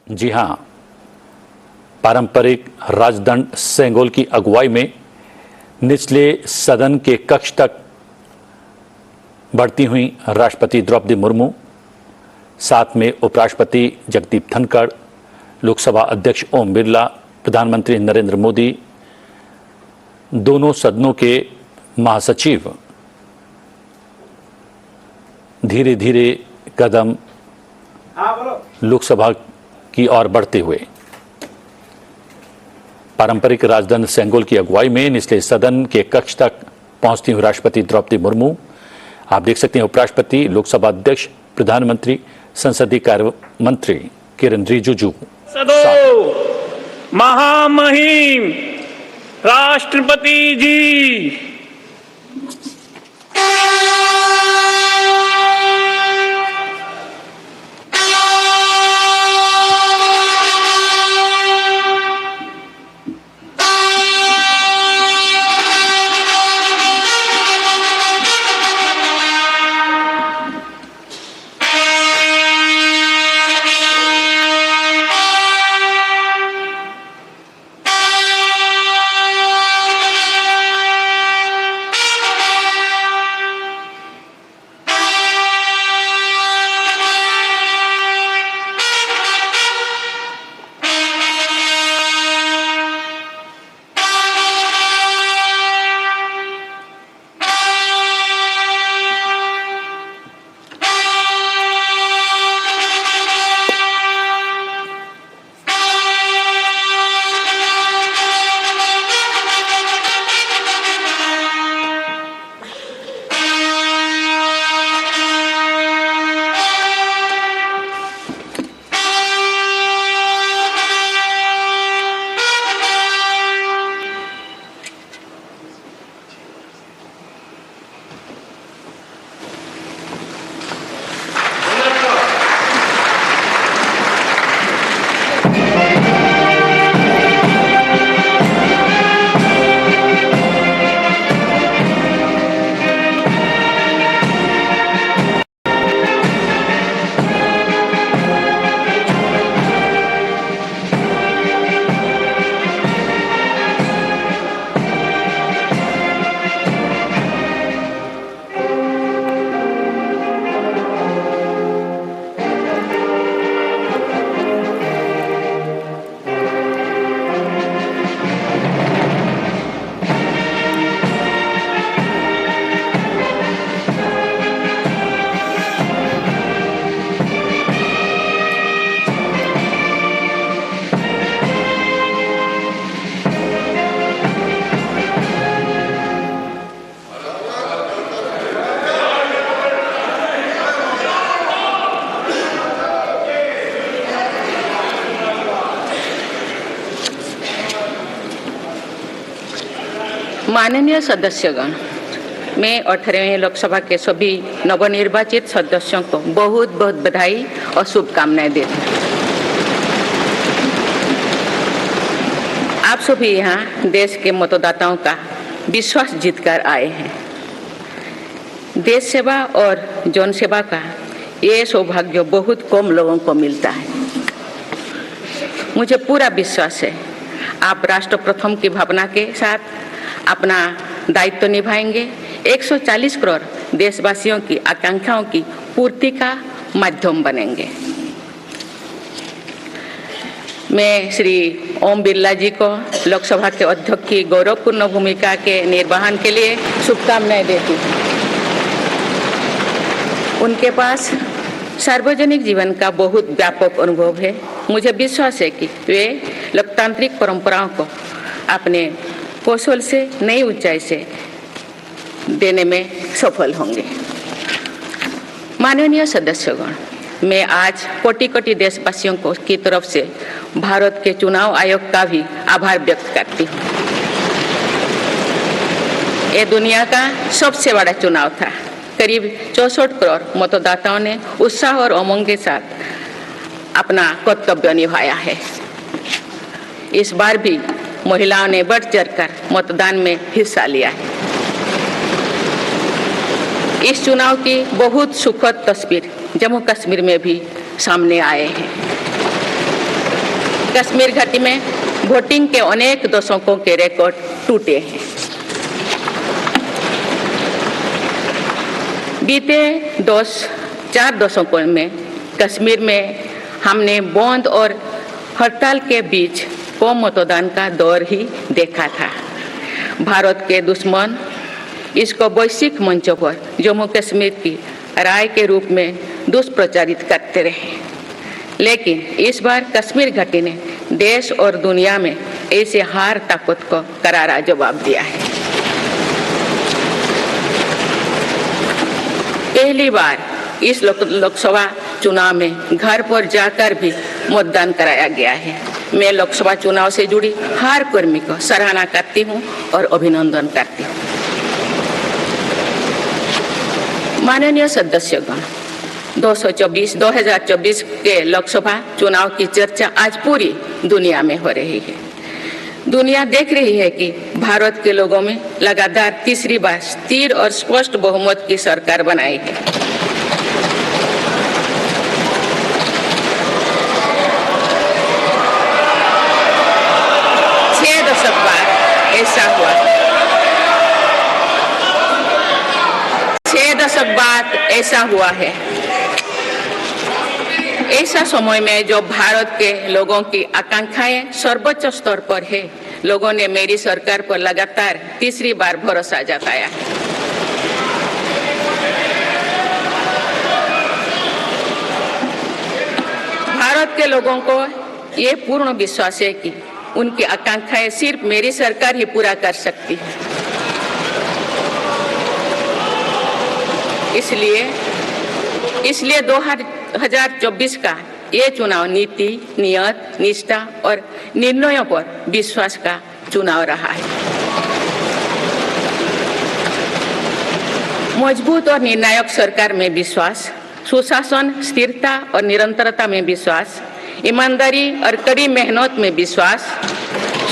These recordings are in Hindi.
जी हां, पारंपरिक राजदंड सेंगोल की अगुवाई में निचले सदन के कक्ष तक बढ़ती हुई राष्ट्रपति द्रौपदी मुर्मू, साथ में उपराष्ट्रपति जगदीप धनखड़, लोकसभा अध्यक्ष ओम बिरला, प्रधानमंत्री नरेंद्र मोदी, दोनों सदनों के महासचिव धीरे धीरे कदम लोकसभा की ओर बढ़ते हुए पारंपरिक राजदंड सेंगोल की अगुवाई में निचले सदन के कक्ष तक पहुंचती हुई राष्ट्रपति द्रौपदी मुर्मू, आप देख सकते हैं उपराष्ट्रपति, लोकसभा अध्यक्ष, प्रधानमंत्री, संसदीय कार्य मंत्री किरेन रिजिजू। महामहिम राष्ट्रपति जी, माननीय सदस्यगण, मैं 18वें लोकसभा के सभी नवनिर्वाचित सदस्यों को बहुत बहुत बधाई और शुभकामनाएं देती हूँ। आप सभी यहाँ देश के मतदाताओं का विश्वास जीतकर आए हैं। देश सेवा और जन सेवा का ये सौभाग्य बहुत कम लोगों को मिलता है। मुझे पूरा विश्वास है आप राष्ट्र प्रथम की भावना के साथ अपना दायित्व निभाएंगे, 140 करोड़ देशवासियों की आकांक्षाओं की पूर्ति का माध्यम बनेंगे। मैं श्री ओम बिरला जी को लोकसभा के अध्यक्ष की गौरवपूर्ण भूमिका के निर्वहन के लिए शुभकामनाएं देती हूँ। उनके पास सार्वजनिक जीवन का बहुत व्यापक अनुभव है। मुझे विश्वास है कि वे लोकतांत्रिक परंपराओं को अपने कौशल से नई ऊंचाई से देने में सफल होंगे। माननीय सदस्यगण, मैं आज कोटि कोटि देशवासियों को की तरफ से भारत के चुनाव आयोग का भी आभार व्यक्त करती हूँ। ये दुनिया का सबसे बड़ा चुनाव था। करीब 64 करोड़ मतदाताओं ने उत्साह और उमंग के साथ अपना कर्तव्य निभाया है। इस बार भी महिलाओं ने बढ़ चढ़कर मतदान में हिस्सा लिया है। इस चुनाव की बहुत सुखद तस्वीर जम्मू कश्मीर में भी सामने आए हैं। कश्मीर घाटी में वोटिंग के अनेक दशकों के रिकॉर्ड टूटे हैं। बीते 4 दशकों में कश्मीर में हमने बंद और हड़ताल के बीच कम मतदान का दौर ही देखा था। भारत के दुश्मन इसको वैश्विक मंचों पर जम्मू कश्मीर की राय के रूप में दुष्प्रचारित करते रहे, लेकिन इस बार कश्मीर घाटी ने देश और दुनिया में ऐसे हार ताकत को करारा जवाब दिया है। पहली बार इस लोकसभा चुनाव में घर पर जाकर भी मतदान कराया गया है। मैं लोकसभा चुनाव से जुड़ी हर कर्मी को सराहना करती हूं और अभिनंदन करती हूं। माननीय सदस्यगण, 2024 के लोकसभा चुनाव की चर्चा आज पूरी दुनिया में हो रही है। दुनिया देख रही है कि भारत के लोगों में लगातार तीसरी बार स्थिर और स्पष्ट बहुमत की सरकार बनाई है। ऐसा हुआ 6 दशक बाद ऐसा हुआ है। ऐसा समय में जो भारत के लोगों की आकांक्षाएं सर्वोच्च स्तर पर है, लोगों ने मेरी सरकार पर लगातार तीसरी बार भरोसा जताया है। भारत के लोगों को ये पूर्ण विश्वास है कि उनकी आकांक्षाएं सिर्फ मेरी सरकार ही पूरा कर सकती है। इसलिए 2024 का ये चुनाव नीति, नियत, निष्ठा और निर्णयों पर विश्वास का चुनाव रहा है। मजबूत और निर्णायक सरकार में विश्वास, सुशासन, स्थिरता और निरंतरता में विश्वास, ईमानदारी और कड़ी मेहनत में विश्वास,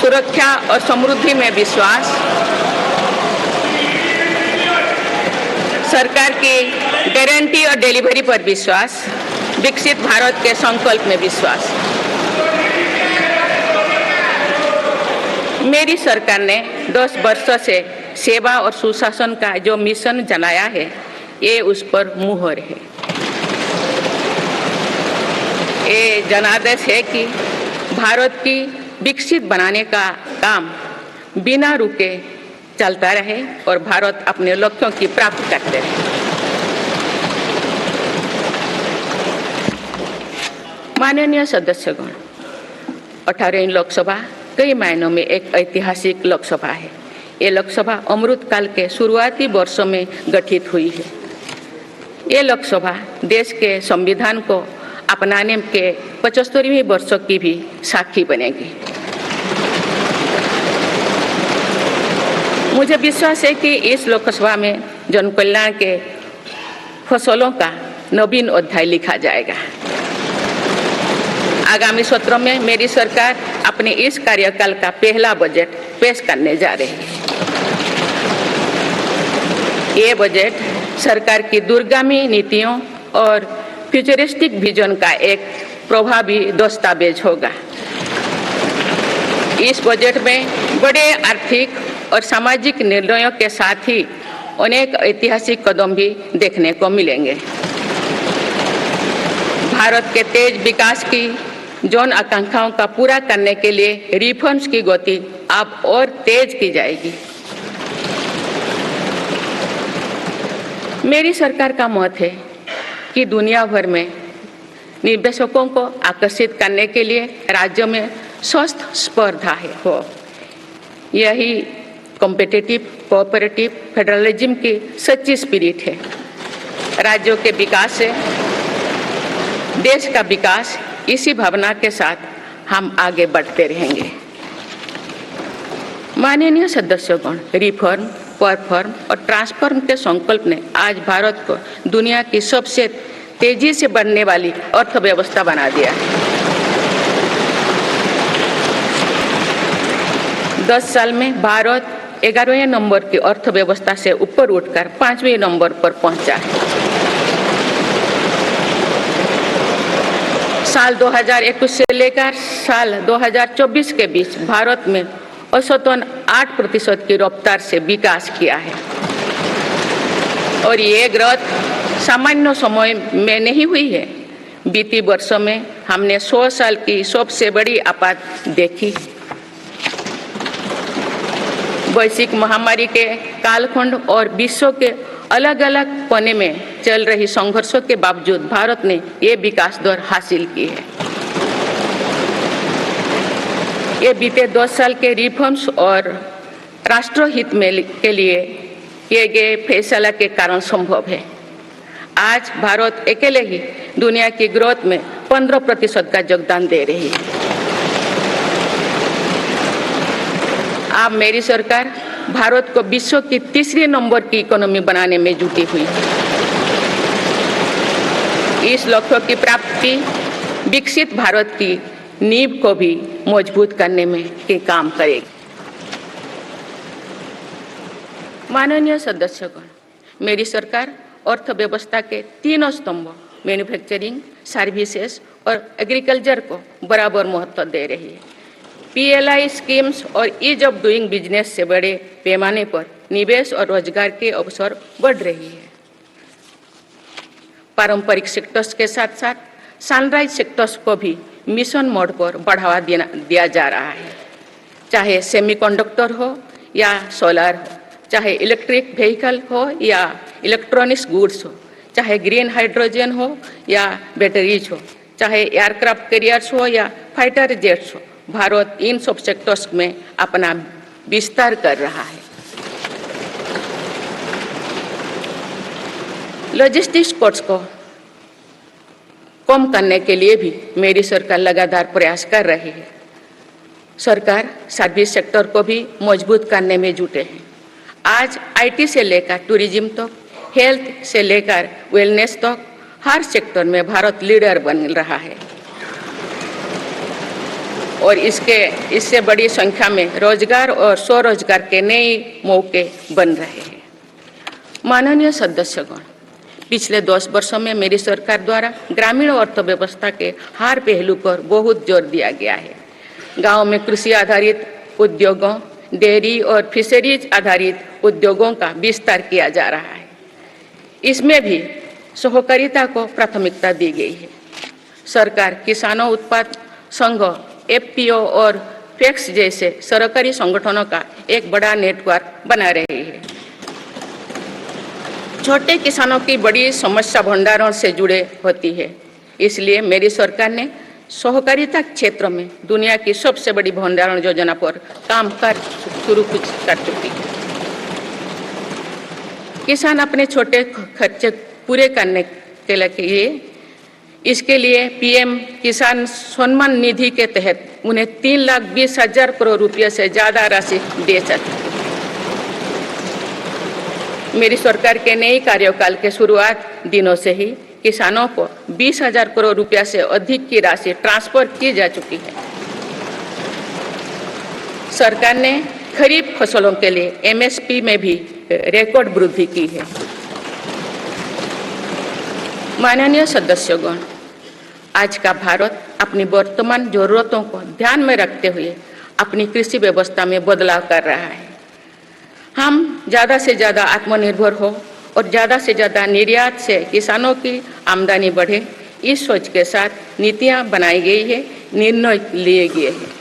सुरक्षा और समृद्धि में विश्वास, सरकार की गारंटी और डिलीवरी पर विश्वास, विकसित भारत के संकल्प में विश्वास। मेरी सरकार ने 10 वर्षों से सेवा और सुशासन का जो मिशन जनाया है, ये उस पर मुहर है। ये जनादेश है कि भारत की विकसित बनाने का काम बिना रुके चलता रहे और भारत अपने लक्ष्यों की प्राप्ति करते रहे। माननीय सदस्यगण, 18वीं लोकसभा कई मायनों में एक ऐतिहासिक लोकसभा है। ये लोकसभा अमृतकाल के शुरुआती वर्षों में गठित हुई है। ये लोकसभा देश के संविधान को अपनाने के 75वें वर्षों की भी साक्षी बनेगी। मुझे विश्वास है कि इस लोकसभा में जन कल्याण के फसलों का नवीन अध्याय लिखा जाएगा। आगामी सत्र में मेरी सरकार अपने इस कार्यकाल का पहला बजट पेश करने जा रही है। ये बजट सरकार की दूरगामी नीतियों और फ्यूचरिस्टिक विजन का एक प्रभावी दस्तावेज होगा। इस बजट में बड़े आर्थिक और सामाजिक निर्णयों के साथ ही अनेक ऐतिहासिक कदम भी देखने को मिलेंगे। भारत के तेज विकास की जन आकांक्षाओं का पूरा करने के लिए रिफॉर्म्स की गति अब और तेज की जाएगी। मेरी सरकार का मत है कि दुनिया भर में निवेशकों को आकर्षित करने के लिए राज्य में स्वस्थ स्पर्धा हो। यही कॉम्पिटिटिव कोऑपरेटिव फेडरलिज्म की सच्ची स्पिरिट है। राज्यों के विकास से देश का विकास, इसी भावना के साथ हम आगे बढ़ते रहेंगे। माननीय सदस्यगण, रिफॉर्म, परफॉर्म और ट्रांसफॉर्म के संकल्प ने आज भारत को दुनिया की सबसे तेजी से बढ़ने वाली अर्थव्यवस्था बना दिया है। 10 साल में भारत 11वें नंबर की अर्थव्यवस्था से ऊपर उठकर 5वें नंबर पर पहुंचा है। साल 2021 से लेकर साल 2024 के बीच भारत में औसतन 8% की रफ्तार से विकास किया है और ये ग्रोथ सामान्य समय में नहीं हुई है। बीती वर्षों में हमने 100 साल की सबसे बड़ी आपात देखी। वैश्विक महामारी के कालखंड और विश्व के अलग अलग कोने में चल रही संघर्षों के बावजूद भारत ने ये विकास दर हासिल की है। ये बीते 10 साल के रिफॉर्म्स और राष्ट्रहित में के लिए किए गए फैसला के कारण संभव है। आज भारत अकेले ही दुनिया की ग्रोथ में 15% का योगदान दे रही है। अब मेरी सरकार भारत को विश्व की तीसरी नंबर की इकोनॉमी बनाने में जुटी हुई है। इस लक्ष्य की प्राप्ति विकसित भारत की नींव को भी मजबूत करने में के काम करेगी। माननीय सदस्यगण, मेरी सरकार अर्थव्यवस्था के तीनों स्तंभों मैन्युफैक्चरिंग, सर्विसेज और एग्रीकल्चर को बराबर महत्व दे रही है। PLI स्कीम्स और ईज ऑफ डूइंग बिजनेस से बड़े पैमाने पर निवेश और रोजगार के अवसर बढ़ रही है। पारंपरिक सेक्टर्स के साथ साथ सनराइज सेक्टर्स को भी मिशन मोड पर बढ़ावा दिया जा रहा है। चाहे सेमीकंडक्टर हो या सोलर हो, चाहे इलेक्ट्रिक व्हीकल हो या इलेक्ट्रॉनिक्स गुड्स हो, चाहे ग्रीन हाइड्रोजन हो या बैटरीज हो, चाहे एयरक्राफ्ट कैरियर्स हो या फाइटर जेट्स हो, भारत इन सब सेक्टर्स में अपना विस्तार कर रहा है। लॉजिस्टिक्स कॉस्ट को कम करने के लिए भी मेरी सरकार लगातार प्रयास कर रही है। सरकार सर्विस सेक्टर को भी मजबूत करने में जुटे हैं। आज IT से लेकर टूरिज्म तक, हेल्थ से लेकर वेलनेस तक हर सेक्टर में भारत लीडर बन रहा है और इससे बड़ी संख्या में रोजगार और स्वरोजगार के नए मौके बन रहे हैं। माननीय सदस्यगण, पिछले 10 वर्षों में मेरी सरकार द्वारा ग्रामीण अर्थव्यवस्था के हर पहलू पर बहुत जोर दिया गया है। गांव में कृषि आधारित उद्योगों, डेयरी और फिशरीज आधारित उद्योगों का विस्तार किया जा रहा है। इसमें भी सहकारिता को प्राथमिकता दी गई है। सरकार किसानों उत्पाद संघ, FPO और FACTS जैसे सरकारी संगठनों का एक बड़ा नेटवर्क बना रही है। छोटे किसानों की बड़ी समस्या भंडारण से जुड़े होती है, इसलिए मेरी सरकार ने सहकारिता क्षेत्र में दुनिया की सबसे बड़ी भंडारण योजना पर काम शुरू कर चुकी है। किसान अपने छोटे खर्चे पूरे करने के लिए इसके लिए PM किसान सम्मान निधि के तहत उन्हें 3,20,000 करोड़ रुपये से ज्यादा राशि दे सकते। मेरी सरकार के नए कार्यकाल के शुरुआत दिनों से ही किसानों को 20,000 करोड़ रुपया से अधिक की राशि ट्रांसफर की जा चुकी है। सरकार ने खरीफ फसलों के लिए MSP में भी रिकॉर्ड वृद्धि की है। माननीय सदस्यगण, आज का भारत अपनी वर्तमान जरूरतों को ध्यान में रखते हुए अपनी कृषि व्यवस्था में बदलाव कर रहा है। हम ज़्यादा से ज़्यादा आत्मनिर्भर हो और ज़्यादा से ज़्यादा निर्यात से किसानों की आमदनी बढ़े, इस सोच के साथ नीतियाँ बनाई गई है, निर्णय लिए गए हैं।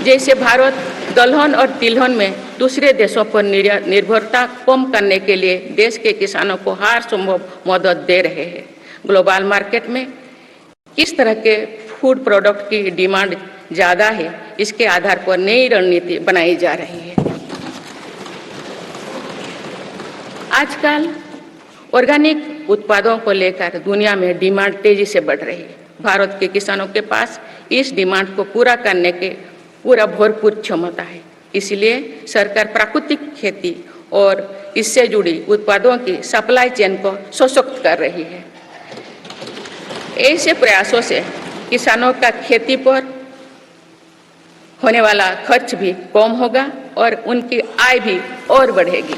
जैसे भारत दलहन और तिलहन में दूसरे देशों पर निर्भरता कम करने के लिए देश के किसानों को हर संभव मदद दे रहे हैं। ग्लोबल मार्केट में किस तरह के फूड प्रोडक्ट की डिमांड ज़्यादा है, इसके आधार पर नई रणनीति बनाई जा रही है। आजकल ऑर्गेनिक उत्पादों को लेकर दुनिया में डिमांड तेजी से बढ़ रही है। भारत के किसानों के पास इस डिमांड को पूरा करने के भरपूर क्षमता है। इसलिए सरकार प्राकृतिक खेती और इससे जुड़ी उत्पादों की सप्लाई चेन को सशक्त कर रही है। ऐसे प्रयासों से किसानों का खेती पर होने वाला खर्च भी कम होगा और उनकी आय भी और बढ़ेगी।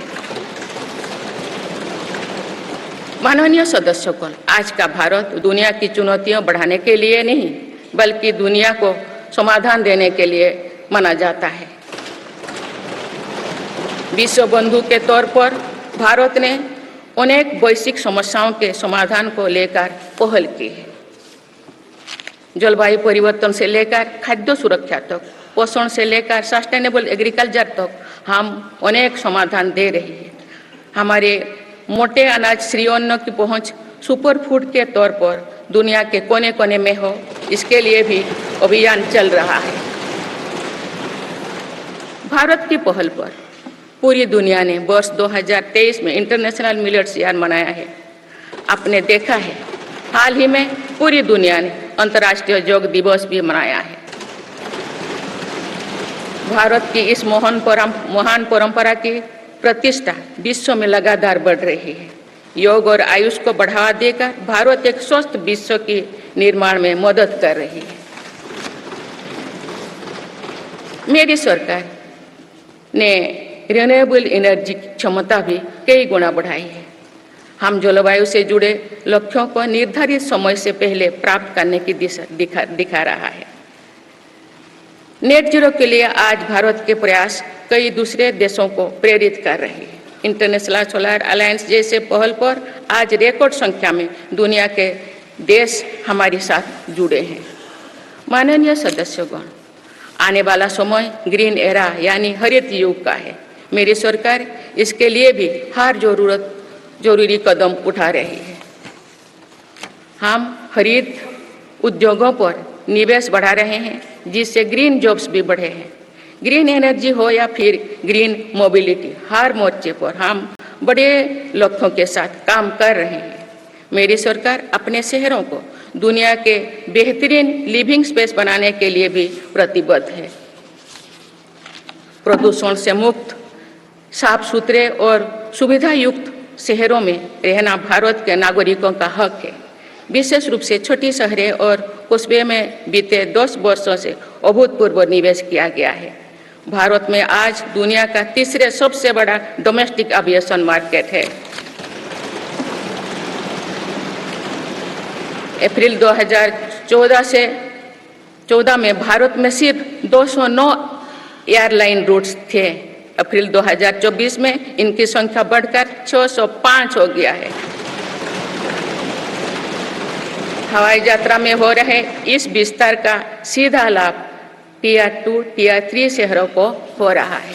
माननीय सदस्यगण, आज का भारत दुनिया की चुनौतियां बढ़ाने के लिए नहीं बल्कि दुनिया को समाधान देने के लिए माना जाता है। विश्व बंधु के तौर पर भारत ने अनेक वैश्विक समस्याओं के समाधान को लेकर पहल की है। जलवायु परिवर्तन से लेकर खाद्य सुरक्षा तक, पोषण से लेकर सस्टेनेबल एग्रीकल्चर तक हम अनेक समाधान दे रहे हैं। हमारे मोटे अनाज श्री अन्न की पहुंच सुपर फूड के तौर पर दुनिया के कोने कोने में हो, इसके लिए भी अभियान चल रहा है। भारत की पहल पर पूरी दुनिया ने वर्ष 2023 में इंटरनेशनल मिलेट्स ईयर मनाया है। आपने देखा है हाल ही में पूरी दुनिया ने अंतर्राष्ट्रीय योग दिवस भी मनाया है। भारत की इस महान परंपरा की प्रतिष्ठा विश्व में लगातार बढ़ रही है। योग और आयुष को बढ़ावा देकर भारत एक स्वस्थ विश्व के निर्माण में मदद कर रही है। मेरी सरकार ने रिन्यूएबल एनर्जी की क्षमता भी कई गुना बढ़ाई है। हम जलवायु से जुड़े लक्ष्यों को निर्धारित समय से पहले प्राप्त करने की दिशा दिखा रहा है। नेट जीरो के लिए आज भारत के प्रयास कई दूसरे देशों को प्रेरित कर रहे हैं। इंटरनेशनल सोलर अलायंस जैसे पहल पर आज रिकॉर्ड संख्या में दुनिया के देश हमारे साथ जुड़े हैं। माननीय सदस्यगण, आने वाला समय ग्रीन एरा यानी हरित युग का है। मेरी सरकार इसके लिए भी हर जरूरी कदम उठा रही है। हम हरित उद्योगों पर निवेश बढ़ा रहे हैं जिससे ग्रीन जॉब्स भी बढ़े हैं। ग्रीन एनर्जी हो या फिर ग्रीन मोबिलिटी, हर मोर्चे पर हम बड़े लक्ष्यों के साथ काम कर रहे हैं। मेरी सरकार अपने शहरों को दुनिया के बेहतरीन लिविंग स्पेस बनाने के लिए भी प्रतिबद्ध है। प्रदूषण से मुक्त, साफ सुथरे और सुविधा युक्त शहरों में रहना भारत के नागरिकों का हक है। विशेष रूप से छोटी शहरें और कस्बे में बीते 10 वर्षों से अभूतपूर्व निवेश किया गया है। भारत में आज दुनिया का तीसरे सबसे बड़ा डोमेस्टिक एविएशन मार्केट है। अप्रैल 2014 में भारत में सिर्फ 209 एयरलाइन रूट्स थे। अप्रैल 2024 में इनकी संख्या बढ़कर 605 हो गया है। हवाई यात्रा में हो रहे इस विस्तार का सीधा लाभ टियर 2, टियर 3 शहरों को हो रहा है।